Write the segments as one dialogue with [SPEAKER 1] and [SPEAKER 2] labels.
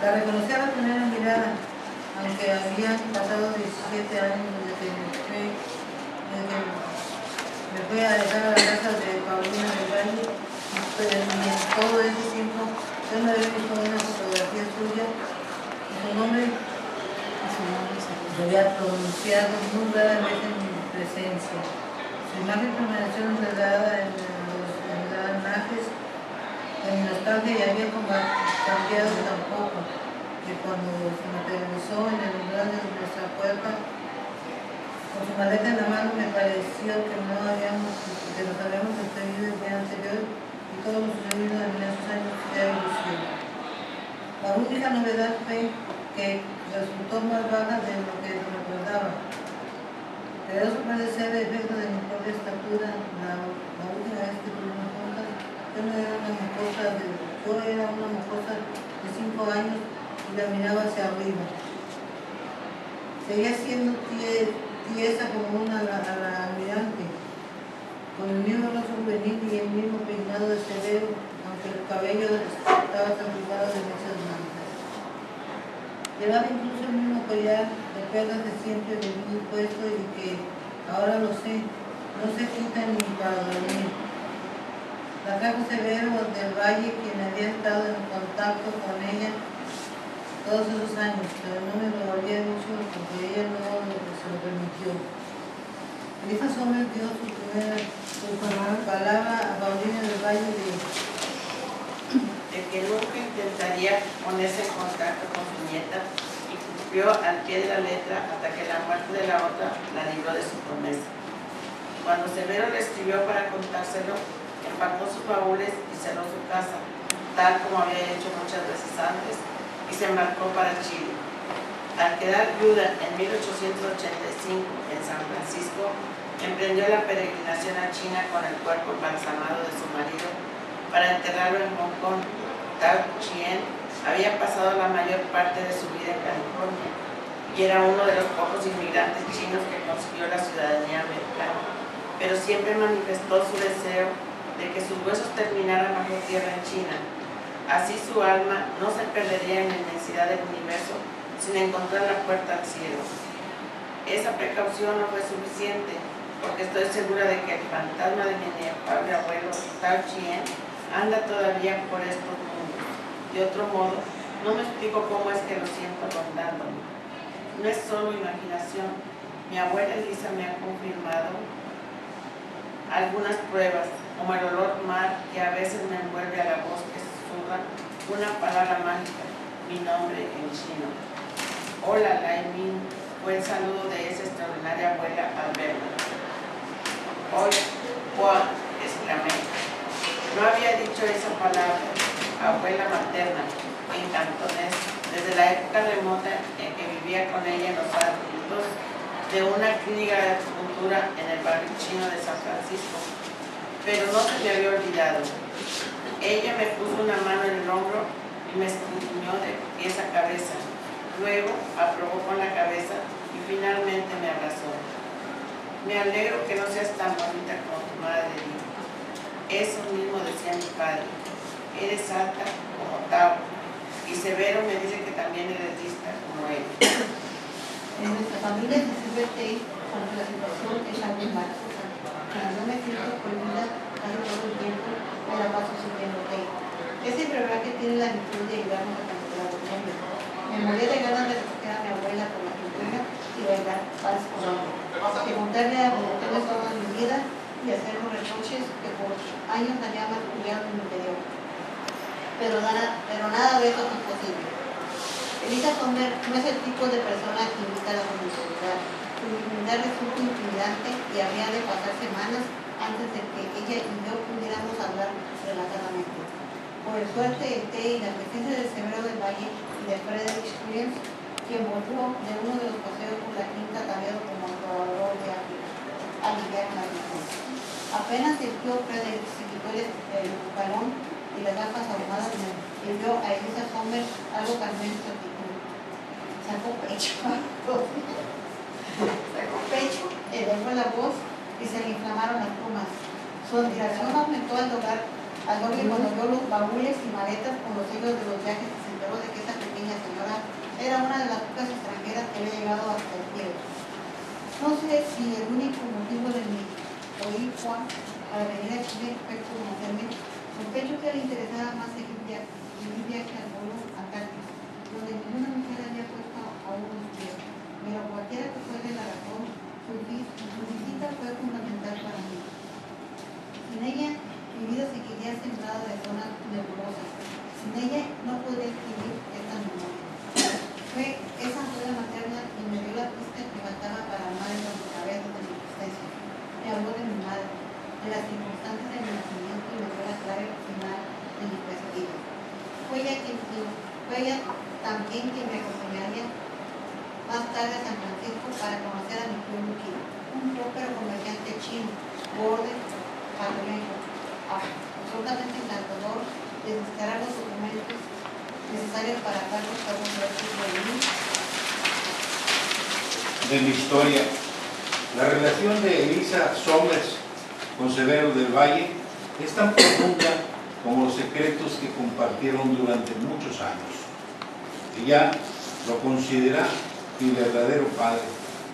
[SPEAKER 1] La reconocí a la primera mirada, aunque habían pasado 17 años desde que me fui a dejar a la casa de Paulina del Valle, pero en todo ese tiempo yo no había visto una fotografía suya y su nombre se había pronunciado muy raramente en mi presencia. Su imagen permaneció enredada en los engranajes de mi nostalgia y había cambiado tampoco, que cuando se materializó en el umbral de nuestra puerta, con su maleta en la mano, me pareció que nos habíamos despedido el día anterior y todo lo sucedido en esos años era ilusión. La única novedad fue que resultó más baja de lo que recordaba. Pero eso puede ser el efecto de mi propia estatura. La última vez que tuvimos juntas, yo era una mocosa de 5 años y la miraba hacia arriba. Seguía siendo tiesa como una almirante, con el mismo rostro juvenil y el mismo peinado de severo, aunque el cabello estaba salpicado de mesas blancas. Llevaba incluso el mismo collar de perlas de siempre de mí puesto y que, ahora lo sé, no se quita ni para dormir. La trajo Severo del Valle, quien había estado en contacto con ella todos esos años, pero no me lo había dicho porque ella no se lo permitió. Elisa Sommer dio su palabra a Paulina del Valle
[SPEAKER 2] de que nunca intentaría ponerse en contacto con su nieta y cumplió al pie de la letra hasta que la muerte de la otra la libró de su promesa. Cuando Severo le escribió para contárselo, empacó sus baúles y cerró su casa, tal como había hecho muchas veces antes, y se embarcó para Chile. Al quedar viuda en 1885 en San Francisco, emprendió la peregrinación a China con el cuerpo embalsamado de su marido para enterrarlo en Hong Kong. Tao Chien había pasado la mayor parte de su vida en California y era uno de los pocos inmigrantes chinos que consiguió la ciudadanía americana, pero siempre manifestó su deseo de que sus huesos terminaran bajo tierra en China. Así su alma no se perdería en la inmensidad del universo sin encontrar la puerta al cielo. Esa precaución no fue suficiente, porque estoy segura de que el fantasma de mi inefable abuelo Tao Chien anda todavía por estos mundos. De otro modo, no me explico cómo es que lo siento rondándome. No es solo imaginación. Mi abuela Elisa me ha confirmado algunas pruebas, como el olor mar que a veces me envuelve a la voz que susurra una palabra mágica, mi nombre en chino. Hola, Lai Min, fue el saludo de esa extraordinaria abuela al verme. Hoy, Juan, exclamé. No había dicho esa palabra, abuela materna, en cantonés, desde la época remota en que vivía con ella en los arbustos de una clínica de acupuntura en el barrio chino de San Francisco, pero no se me había olvidado. Ella me puso una mano en el hombro y me escudriñó de pies a cabeza. Luego aprobó con la cabeza y finalmente me abrazó. Me alegro que no seas tan bonita como tu madre, dijo. Eso mismo decía mi padre. Eres alta como Tao. Y Severo me dice que también eres lista como él.
[SPEAKER 3] En nuestra familia se sirve té cuando la situación es algo embarazosa. Cuando no me siento prohibida, casi todo el tiempo me la paso sirviendo té. Ese programa que tiene la virtud de ayudarnos a cancelar los nombres. Me moría de ganas de recoger a mi abuela por la pintura y bailar vals con ella. Preguntarle a montones toda mi vida y hacer los reproches que por años había mascullado en mi interior. Pero nada de eso es posible. Elisa Sommer no es el tipo de persona que invita a la homosexualidad. Su intimidad resulta intimidante y habría de pasar semanas antes de que ella y yo pudiéramos hablar relajadamente. Por suerte, el té y la presencia de Severo del Valle y de Frederick Experience, quien volvió de uno de los paseos por la quinta cambiado como explorador de África, aliviar la visión. Apenas el tío Frederick se quitó el balón y las gafas ahumadas, me envió a Elisa Sommer algo también su actitud. Sacó pecho, elevó la voz y se le inflamaron las plumas. Su admiración aumentó al doble cuando vio los baúles y maletas con los sellos de los viajes y se enteró de que esa pequeña era una de las pocas extranjeras que había llegado hasta el cielo. No sé si el único motivo de mi obispo para venir a Chile fue conocerme. Sospecho que le interesaba más seguir viaje al pueblo antártico, donde ninguna mujer había puesto aún los pies. Pero cualquiera que fuese la razón, su visita fue fundamental para mí. Sin ella, mi vida seguiría sembrada de zonas nebulosas. Sin ella, no podría escribir esta memoria. Esa abuela materna y me dio la pista que faltaba para armar el rompecabezas de mi existencia. Me habló de mi madre, de las circunstancias de mi nacimiento y me dio la clave final de mi pesadilla. Fue ella también quien me acompañaría más tarde a San Francisco para conocer a mi tío Luqui, un próspero comerciante chino, borde, japonés, absolutamente encantador, de descargar los documentos necesarios para Carlos
[SPEAKER 4] de mi historia. La relación de Elisa Somers con Severo del Valle es tan profunda como los secretos que compartieron durante muchos años. Ella lo considera mi verdadero padre,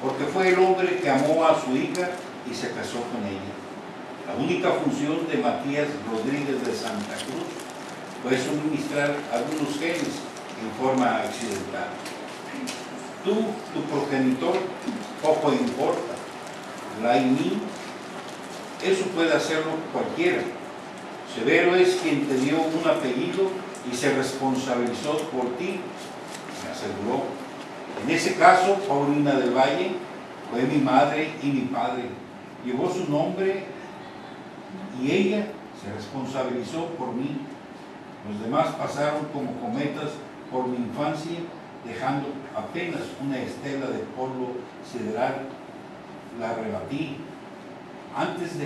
[SPEAKER 4] porque fue el hombre que amó a su hija y se casó con ella. La única función de Matías Rodríguez de Santa Cruz fue suministrar algunos genes en forma accidental. Tú, tu progenitor, poco importa. Laini, eso puede hacerlo cualquiera. Severo es quien te dio un apellido y se responsabilizó por ti, me aseguró. En ese caso, Paulina del Valle fue mi madre y mi padre. Llevó su nombre y ella se responsabilizó por mí. Los demás pasaron como cometas por mi infancia, dejando apenas una estela de polvo sideral. La rebatí. Antes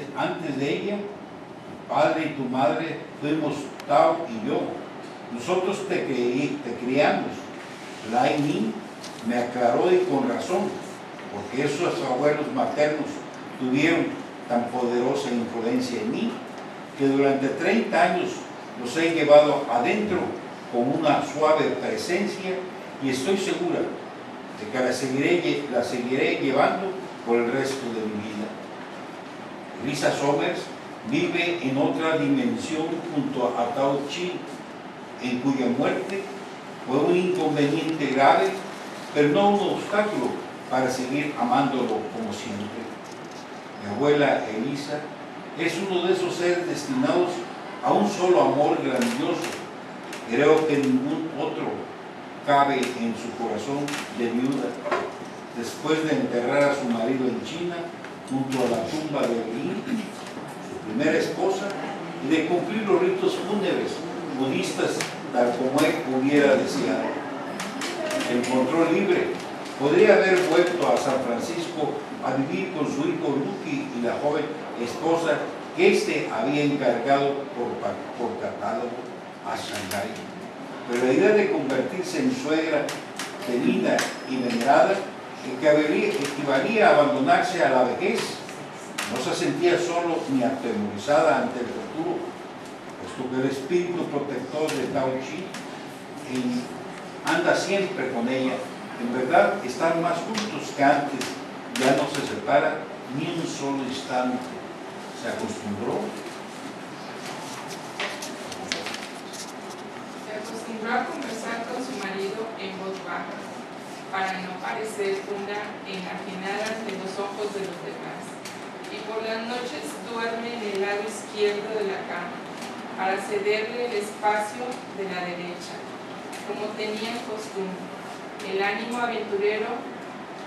[SPEAKER 4] de ella, tu padre y tu madre fuimos Tao y yo. Nosotros te criamos. Lai Nin me aclaró y con razón, porque esos abuelos maternos tuvieron tan poderosa influencia en mí, que durante 30 años los he llevado adentro con una suave presencia y estoy segura de que la seguiré llevando por el resto de mi vida. Elisa Somers vive en otra dimensión junto a Tao Chi, en cuya muerte fue un inconveniente grave, pero no un obstáculo para seguir amándolo como siempre. Mi abuela Elisa es uno de esos seres destinados a un solo amor grandioso. Creo que ningún otro cabe en su corazón de viuda. Después de enterrar a su marido en China, junto a la tumba de Li, su primera esposa, y de cumplir los ritos fúnebres budistas tal como él hubiera deseado. Se encontró libre. Podría haber vuelto a San Francisco a vivir con su hijo Luqui y la joven esposa que éste había encargado por catálogo a Shanghái. Pero la idea de convertirse en suegra querida y venerada equivalía a abandonarse a la vejez. No se sentía solo ni atemorizada ante el futuro, puesto que el espíritu protector de Tao Chi anda siempre con ella. En verdad están más juntos que antes, ya no se separan ni un solo instante. Se acostumbró.
[SPEAKER 5] Se acostumbró a conversar con su marido en voz baja, para no parecer una enajenada ante los ojos de los demás. Y por las noches duerme en el lado izquierdo de la cama, para cederle el espacio de la derecha, como tenía costumbre. El ánimo aventurero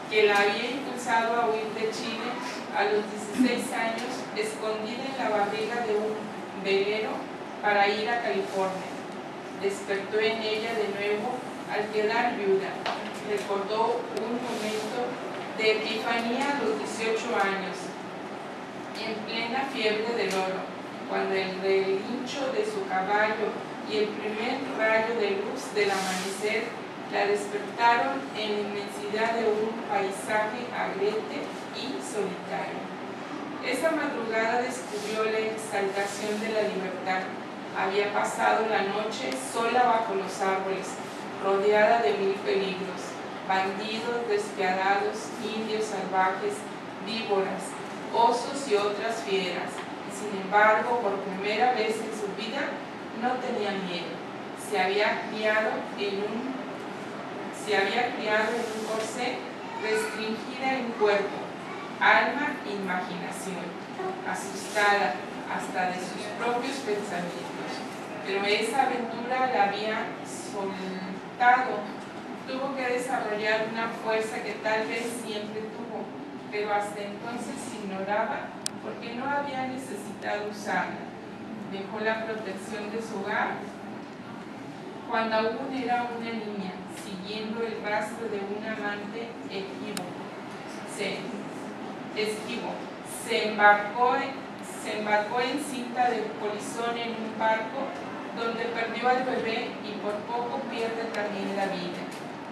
[SPEAKER 5] que la había impulsado a huir de Chile a los 16 años, escondida en la barriga de un velero para ir a California. Despertó en ella de nuevo al quedar viuda. Recordó un momento de epifanía a los 18 años, en plena fiebre del oro, cuando el relincho de su caballo y el primer rayo de luz del amanecer la despertaron en la inmensidad de un paisaje agreste y solitario. Esa madrugada descubrió la exaltación de la libertad. Había pasado la noche sola bajo los árboles, rodeada de 1000 peligros, bandidos despiadados, indios salvajes, víboras, osos y otras fieras. Sin embargo, por primera vez en su vida no tenía miedo. Se había criado en un corsé, restringida en cuerpo, alma e imaginación, asustada hasta de sus propios pensamientos. Pero esa aventura la había soltado. Tuvo que desarrollar una fuerza que tal vez siempre tuvo, pero hasta entonces ignoraba porque no había necesitado usarla. Dejó la protección de su hogar cuando aún era una niña, siguiendo el rastro de un amante esquivo. Se embarcó en cinta de polizón en un barco donde perdió al bebé y por poco pierde también la vida.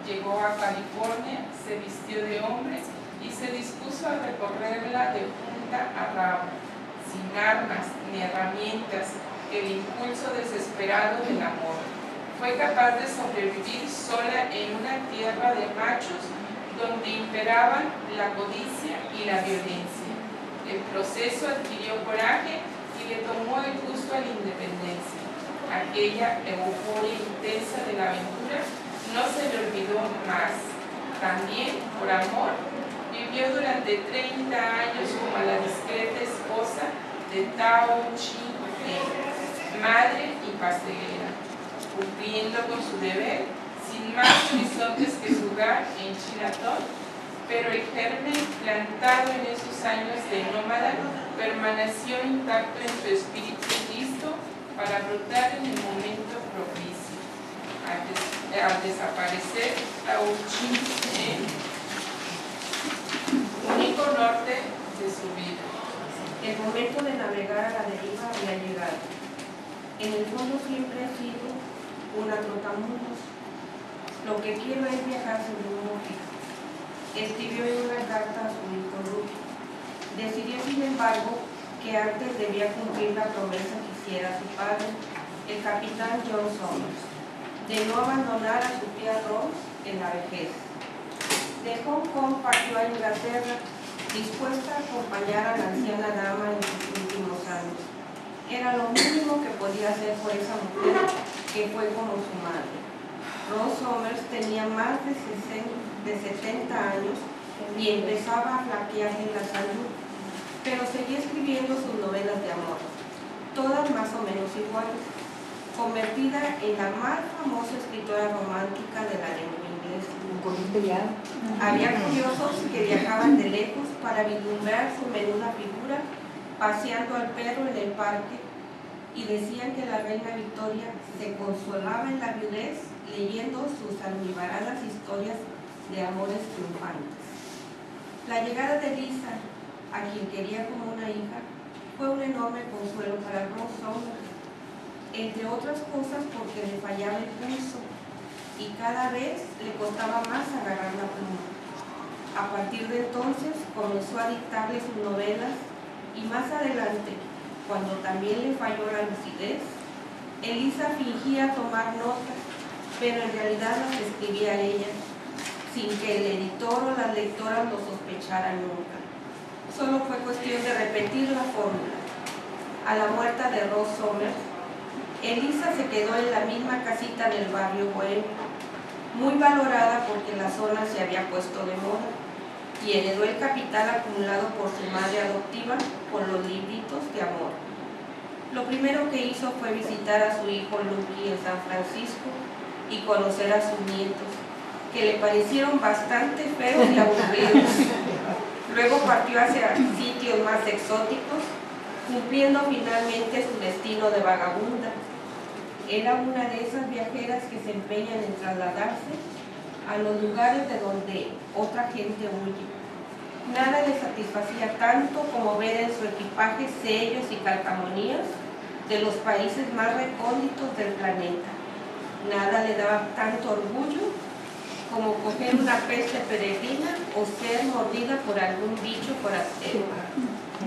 [SPEAKER 5] Llegó a California, se vistió de hombre y se dispuso a recorrerla de punta a rabo, sin armas ni herramientas, el impulso desesperado del amor. Fue capaz de sobrevivir sola en una tierra de machos donde imperaban la codicia y la violencia. El proceso adquirió coraje y le tomó el gusto a la independencia. Aquella euforia intensa de la aventura no se le olvidó más. También, por amor, vivió durante 30 años como la discreta esposa de Tao Chi-Heng, madre y pastelera, cumpliendo con su deber sin más horizontes que su hogar en Chinatown, pero el germen plantado en esos años de nómada permaneció intacto en su espíritu listo para brotar en el momento propicio. Al desaparecer Tao Chi-Heng, único norte de su vida.
[SPEAKER 6] El momento de navegar a la deriva había llegado. En el fondo siempre he sido una trotamundos. Lo que quiero es viajar sobre un mojito. Escribió en una carta a su hijo Luke. Decidió, sin embargo, que antes debía cumplir la promesa que hiciera su padre, el capitán John Somers, de no abandonar a su tía Rose en la vejez. De Hong Kong partió a Inglaterra, dispuesta a acompañar a la anciana dama en sus últimos años. Era lo mínimo que podía hacer por esa mujer, que fue como su madre. Rose Somers tenía más de 70 años y empezaba a flaquear en la salud, pero seguía escribiendo sus novelas de amor, todas más o menos iguales, convertida en la más famosa escritora romántica de la lengua inglesa. Había curiosos que viajaban de lejos para vislumbrar su menuda figura paseando al perro en el parque y decían que la reina Victoria se consolaba en la viudez leyendo sus almibaradas historias de amores triunfantes. La llegada de Lisa, a quien quería como una hija, fue un enorme consuelo para Rose Somers, entre otras cosas porque le fallaba el pulso y cada vez le costaba más agarrar la pluma. A partir de entonces comenzó a dictarle sus novelas y más adelante, cuando también le falló la lucidez, Elisa fingía tomar notas, pero en realidad las escribía ella, sin que el editor o las lectoras lo sospecharan nunca. Solo fue cuestión de repetir la fórmula. A la muerte de Rose Somers, Elisa se quedó en la misma casita del barrio bohemio, muy valorada porque la zona se había puesto de moda, y heredó el capital acumulado por su madre adoptiva con los libritos de amor. Lo primero que hizo fue visitar a su hijo Lucky en San Francisco y conocer a sus nietos, que le parecieron bastante feos y aburridos. Luego partió hacia sitios más exóticos, cumpliendo finalmente su destino de vagabunda. Era una de esas viajeras que se empeñan en trasladarse a los lugares de donde otra gente huye. Nada le satisfacía tanto como ver en su equipaje sellos y calcamonías de los países más recónditos del planeta. Nada le daba tanto orgullo como coger una peste peregrina o ser mordida por algún bicho forastero.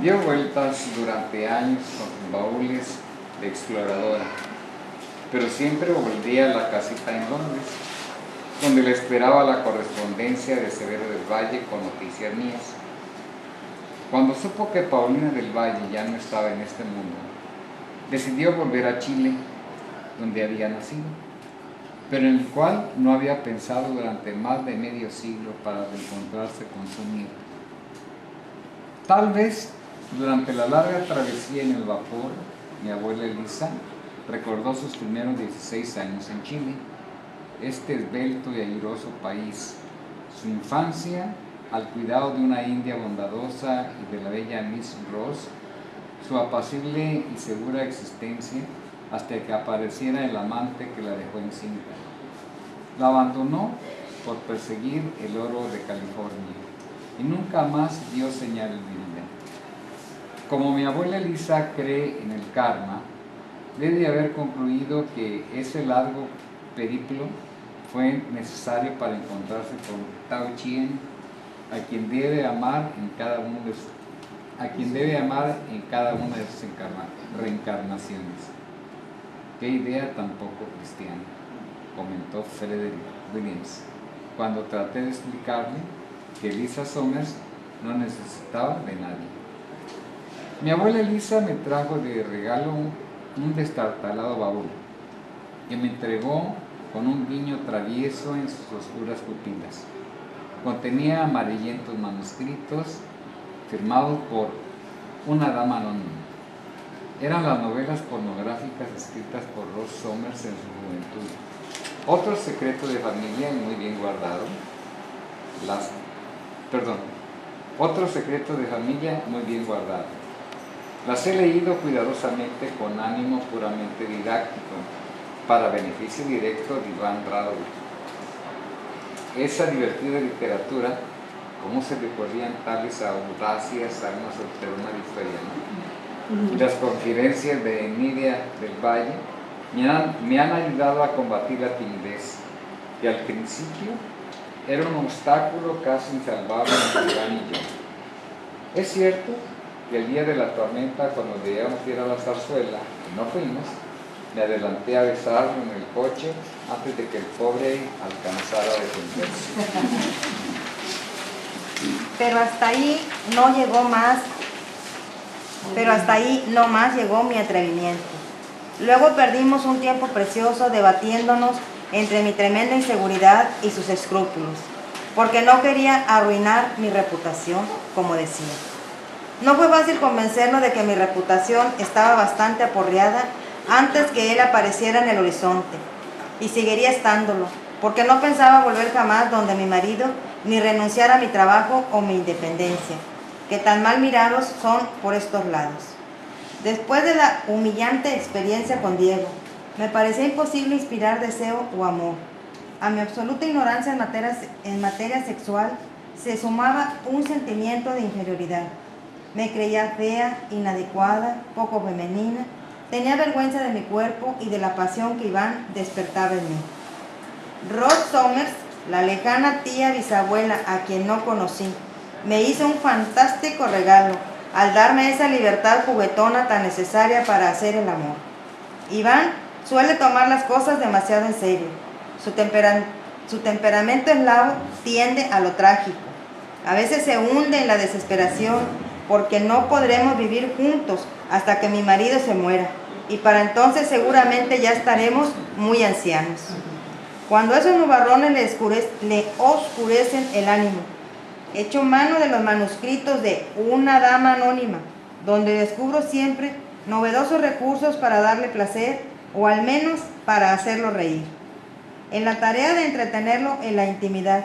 [SPEAKER 7] Dio vueltas durante años con sus baúles de exploradora, pero siempre volvía a la casita en Londres, donde le esperaba la correspondencia de Severo del Valle con noticias mías. Cuando supo que Paulina del Valle ya no estaba en este mundo, decidió volver a Chile, donde había nacido, pero en el cual no había pensado durante más de medio siglo para reencontrarse con su nieto. Tal vez durante la larga travesía en el vapor, mi abuela Elisa recordó sus primeros 16 años en Chile, este esbelto y airoso país, su infancia al cuidado de una india bondadosa y de la bella Miss Ross, su apacible y segura existencia hasta que apareciera el amante que la dejó encinta. La abandonó por perseguir el oro de California y nunca más dio señal de vida. Como mi abuela Elisa cree en el karma, debe haber concluido que ese largo periplo fue necesario para encontrarse con Tao Chien, a quien debe amar en cada una de sus reencarnaciones. Qué idea tan poco cristiana, comentó Frederick Williams, cuando traté de explicarle que Elisa Somers no necesitaba de nadie. Mi abuela Elisa me trajo de regalo un destartalado baúl que me entregó con un guiño travieso en sus oscuras pupilas. Contenía amarillentos manuscritos firmados por una dama anónima. Eran las novelas pornográficas escritas por Ross Somers en su juventud. Otro secreto de familia muy bien guardado. Otro secreto de familia muy bien guardado. Las he leído cuidadosamente con ánimo puramente didáctico, para beneficio directo de Iván Rado. Esa divertida literatura, cómo se le ocurrían tales audacias a una solterona victoriana. Y las confidencias de Nidia del Valle me han ayudado a combatir la timidez, que al principio era un obstáculo casi insalvable entre Iván y yo. Es cierto que el día de la tormenta, cuando debíamos ir a la zarzuela, y no fuimos, me adelanté a besarlo en el coche antes de que el pobre alcanzara a defenderse.
[SPEAKER 8] Pero hasta ahí no más llegó mi atrevimiento. Luego perdimos un tiempo precioso debatiéndonos entre mi tremenda inseguridad y sus escrúpulos, porque no quería arruinar mi reputación, como decía. No fue fácil convencerlo de que mi reputación estaba bastante aporreada antes que él apareciera en el horizonte, y seguiría estándolo, porque no pensaba volver jamás donde mi marido, ni renunciar a mi trabajo o mi independencia, que tan mal mirados son por estos lados. Después de la humillante experiencia con Diego, me parecía imposible inspirar deseo o amor. A mi absoluta ignorancia en materia sexual se sumaba un sentimiento de inferioridad. Me creía fea, inadecuada, poco femenina. Tenía vergüenza de mi cuerpo y de la pasión que Iván despertaba en mí. Ross Somers, la lejana tía bisabuela a quien no conocí, me hizo un fantástico regalo al darme esa libertad juguetona tan necesaria para hacer el amor. Iván suele tomar las cosas demasiado en serio. Su temperamento eslavo tiende a lo trágico. A veces se hunde en la desesperación porque no podremos vivir juntos hasta que mi marido se muera, y para entonces seguramente ya estaremos muy ancianos. Cuando esos nubarrones le oscurecen el ánimo, echo mano de los manuscritos de una dama anónima, donde descubro siempre novedosos recursos para darle placer, o al menos para hacerlo reír. En la tarea de entretenerlo en la intimidad,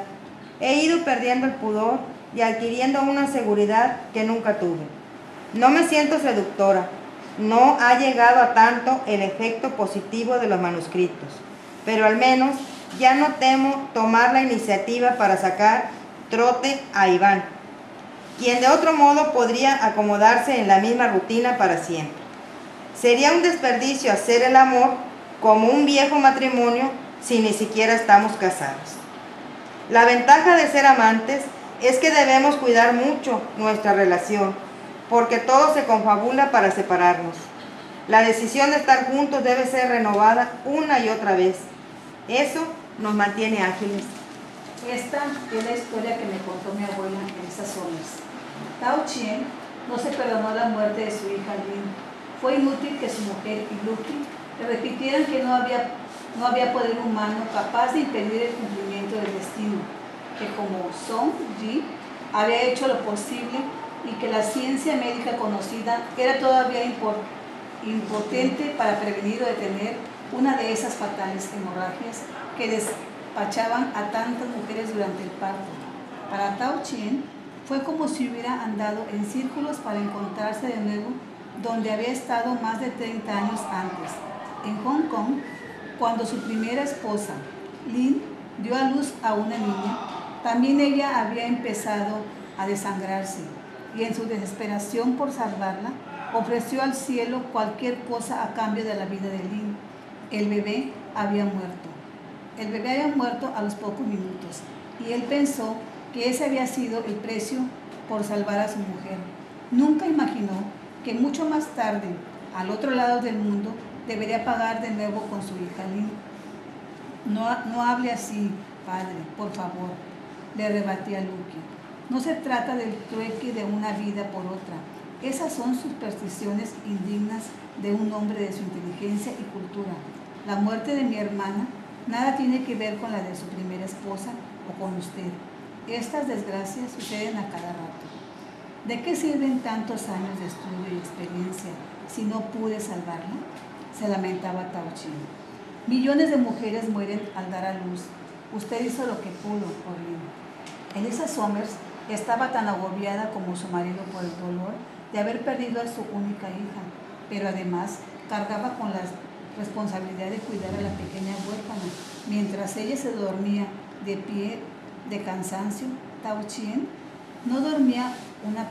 [SPEAKER 8] he ido perdiendo el pudor y adquiriendo una seguridad que nunca tuve. No me siento seductora, no ha llegado a tanto el efecto positivo de los manuscritos, pero al menos ya no temo tomar la iniciativa para sacar trote a Iván, quien de otro modo podría acomodarse en la misma rutina para siempre. Sería un desperdicio hacer el amor como un viejo matrimonio si ni siquiera estamos casados. La ventaja de ser amantes es que debemos cuidar mucho nuestra relación, porque todo se confabula para separarnos. La decisión de estar juntos debe ser renovada una y otra vez. Eso nos mantiene ágiles.
[SPEAKER 9] Esta es la historia que me contó mi abuela en esas zonas. Tao Chien no se perdonó la muerte de su hija Lin. Fue inútil que su mujer y Lucky le repitieran que no había poder humano capaz de impedir el cumplimiento del destino, que como Song Ji había hecho lo posible y que la ciencia médica conocida era todavía impotente para prevenir o detener una de esas fatales hemorragias que despachaban a tantas mujeres durante el parto. Para Tao Chien fue como si hubiera andado en círculos para encontrarse de nuevo donde había estado más de 30 años antes, en Hong Kong, cuando su primera esposa, Lin, dio a luz a una niña. También ella había empezado a desangrarse y en su desesperación por salvarla, ofreció al cielo cualquier cosa a cambio de la vida de Lin. El bebé había muerto. El bebé había muerto a los pocos minutos y él pensó que ese había sido el precio por salvar a su mujer. Nunca imaginó que mucho más tarde, al otro lado del mundo, debería pagar de nuevo con su hija Lin. No hable así, padre, por favor, le rebatía Lucky. No se trata del trueque de una vida por otra. Esas son supersticiones indignas de un hombre de su inteligencia y cultura. La muerte de mi hermana nada tiene que ver con la de su primera esposa o con usted. Estas desgracias suceden a cada rato. ¿De qué sirven tantos años de estudio y experiencia si no pude salvarla? Se lamentaba Tao Chien. Millones de mujeres mueren al dar a luz. Usted hizo lo que pudo por Lin. Elisa Somers estaba tan agobiada como su marido por el dolor de haber perdido a su única hija, pero además cargaba con la responsabilidad de cuidar a la pequeña huérfana. Mientras ella se dormía de pie de cansancio, Tao Chien no dormía una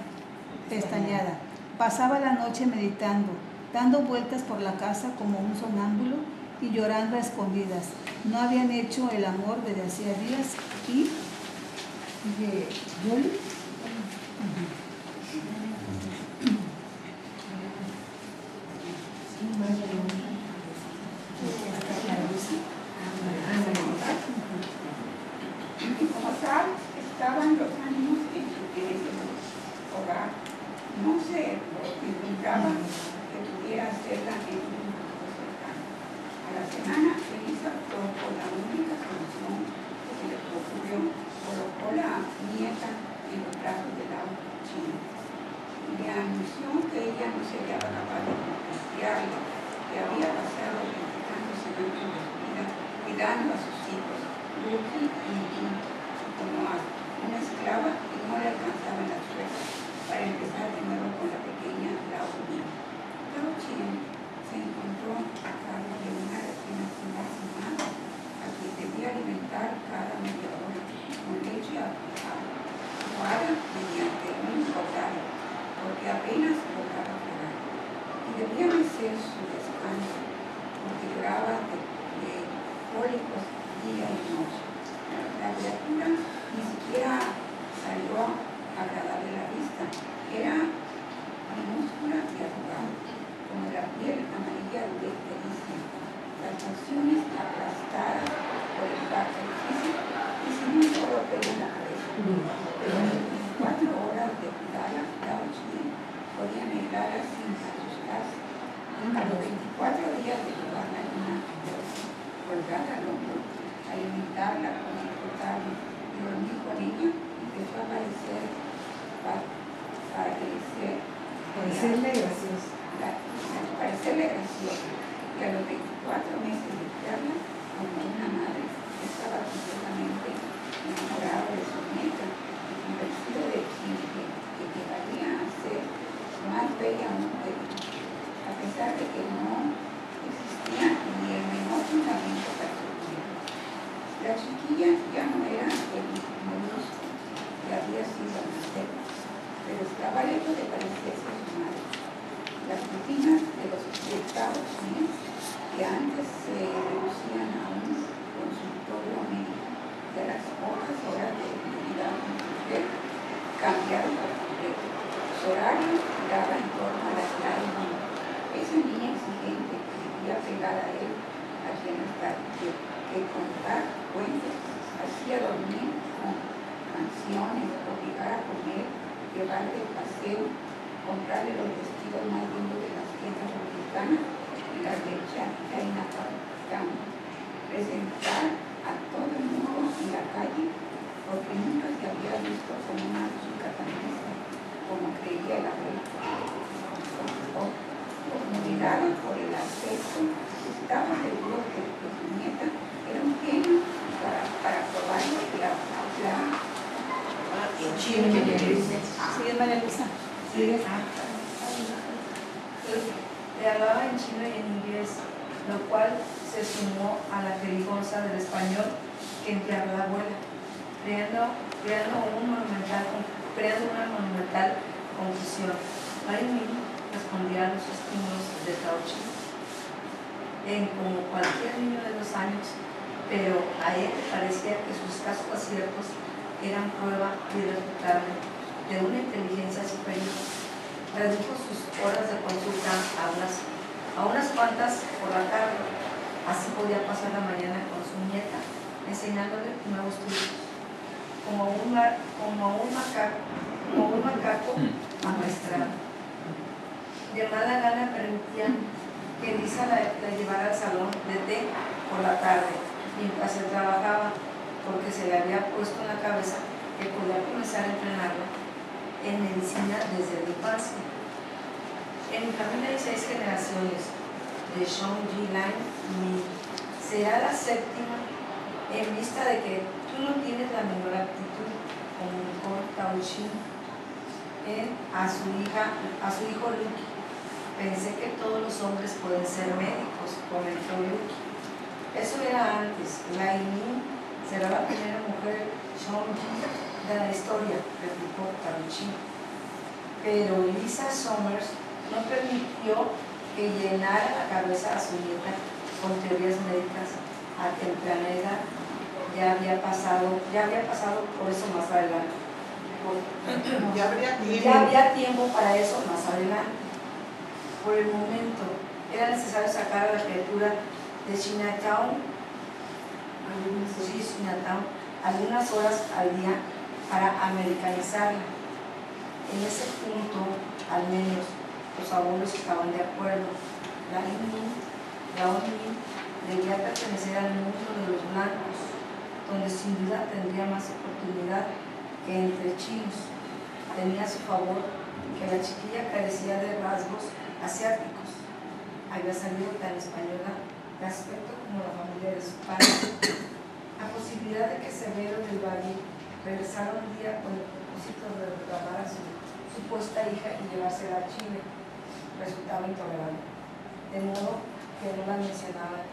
[SPEAKER 9] pestañada. Pasaba la noche meditando, dando vueltas por la casa como un sonámbulo y llorando a escondidas. No habían hecho el amor desde hacía días y
[SPEAKER 10] y como tal, estaban los ánimos en ese hogar. No se vislumbra que pudiera hacerla en un futuro cercano. A la semana, Elisa optó por la única solución que se le ocurrió: colocó la nieta en los brazos de Tao Chien. Le anunció que ella no sería capaz de confiarle, que había pasado 20 años de su vida cuidando a sus hijos, Lucky y Lin, como a una esclava que no le alcanzaban las fuerzas para empezar de nuevo con la pequeña Lao Lin. Tao Chien se encontró a cargo de una recién nacida sin madre, a quien debía alimentar cada media hora con leche aguada mediante un rosario, porque apenas lograba tragar. Y debía merecer su descanso, porque lloraba de cólicos día y noche. La criatura ni siquiera salió agradable a la vista. Era minúscula y arrugada, como la piel amarilla de Delicia, las facciones aplastadas por el parto difícil y sin un solo pelo en la cabeza. Pero en 24 horas de cuidarla, Tao Chien podía negarla sin asustarse. A los 24 días de llevarla en una bolsa colgada al hombro, alimentarla con el portable y dormir con ella, empezó a parecerle gracioso. Y a los 24 meses de criarla, como una madre, estaba completamente enamorado de su nieta y convencido de que llegaría a ser más bella aún que ella, a pesar de que no existía ni el menor fundamento para su vida. La chiquilla ya no era el molusco que había sido nacer, pero estaba lejos de parecerse a su madre. Las rutinas de los Estados Unidos, que antes se reducían a un consultorio médico de las pocas horas de vida de una mujer, cambiaron por completo. Su horario giraba en torno a las lágrimas. Esa niña exigente que vivía pegada a él, a quien hasta que que contar cuentos, hacía dormir con canciones, obligar a comer, llevarle el paseo, comprarle los vestidos más lindos de las tiendas mexicanas y las de China Town, presentar a todo el mundo en la calle, porque nunca se había visto como una chica tan lista como creía el abuelo. Obnubilada por el aspecto, estaba seguro que su nieta era un genio para probarlo
[SPEAKER 9] Sigue, María Luisa. Sigue.
[SPEAKER 6] Le hablaba en chino y en inglés, lo cual se sumó a la jerigonza del español que empleaba la abuela, creando una monumental confusión. Marimín respondía a los estímulos de Tao Chi como cualquier niño de 2 años, pero a él le parecía que sus escasos aciertos eran prueba irrefutable de una inteligencia superior. Redujo sus horas de consulta a unas cuantas por la tarde. Así podía pasar la mañana con su nieta, enseñándole nuevos trucos, como un macaco amaestrado. De mala gana permitía que Lisa la llevara al salón de té por la tarde, mientras se trabajaba, porque se le había puesto en la cabeza que podía comenzar a entrenarla en medicina desde la infancia. En mi familia hay 6 generaciones de Shong Ji Lan Mi. Será la 7ª en vista de que tú no tienes la menor aptitud, comunicó Tao Chi a su hijo Luki. Pensé que todos los hombres pueden ser médicos, comentó Luki. Eso era antes. La Yin será la primera mujer Shong Ji de la historia, replicó Tao Chi. Pero Lisa Summers no permitió que llenara la cabeza a su nieta con teorías médicas a temprana edad. Ya había pasado por eso más adelante. Ya había tiempo para eso más adelante. Por el momento, era necesario sacar a la criatura de Chinatown algunas horas al día para americanizarla. En ese punto, al menos, los abuelos estaban de acuerdo. La Yin debía pertenecer al mundo de los blancos, donde sin duda tendría más oportunidad que entre chinos. Tenía a su favor que la chiquilla carecía de rasgos asiáticos. Había salido tan española de aspecto como la familia de su padre. La posibilidad de que Severo del Valle regresara un día con el propósito de reclamar a su supuesta hija y llevársela a Chile resultaba intolerable, de modo que no la mencionaban.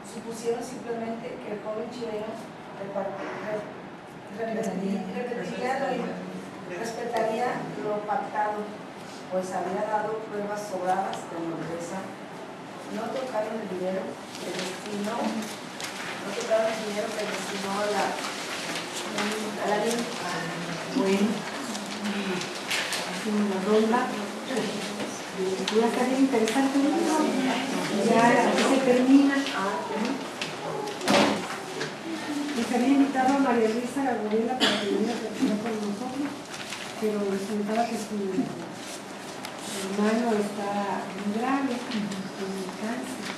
[SPEAKER 6] Supusieron simplemente que el joven chileno respetaría lo pactado, pues había dado pruebas sobradas de nobleza. No tocaron el dinero que destinó a la niña.
[SPEAKER 9] Bueno, la ronda ya está bien interesante, ¿no? Ya aquí se termina. Les había invitado a María Luisa Gabriela para que viniera a platicar con nosotros, pero resultaba que su hermano está muy grave, con cáncer.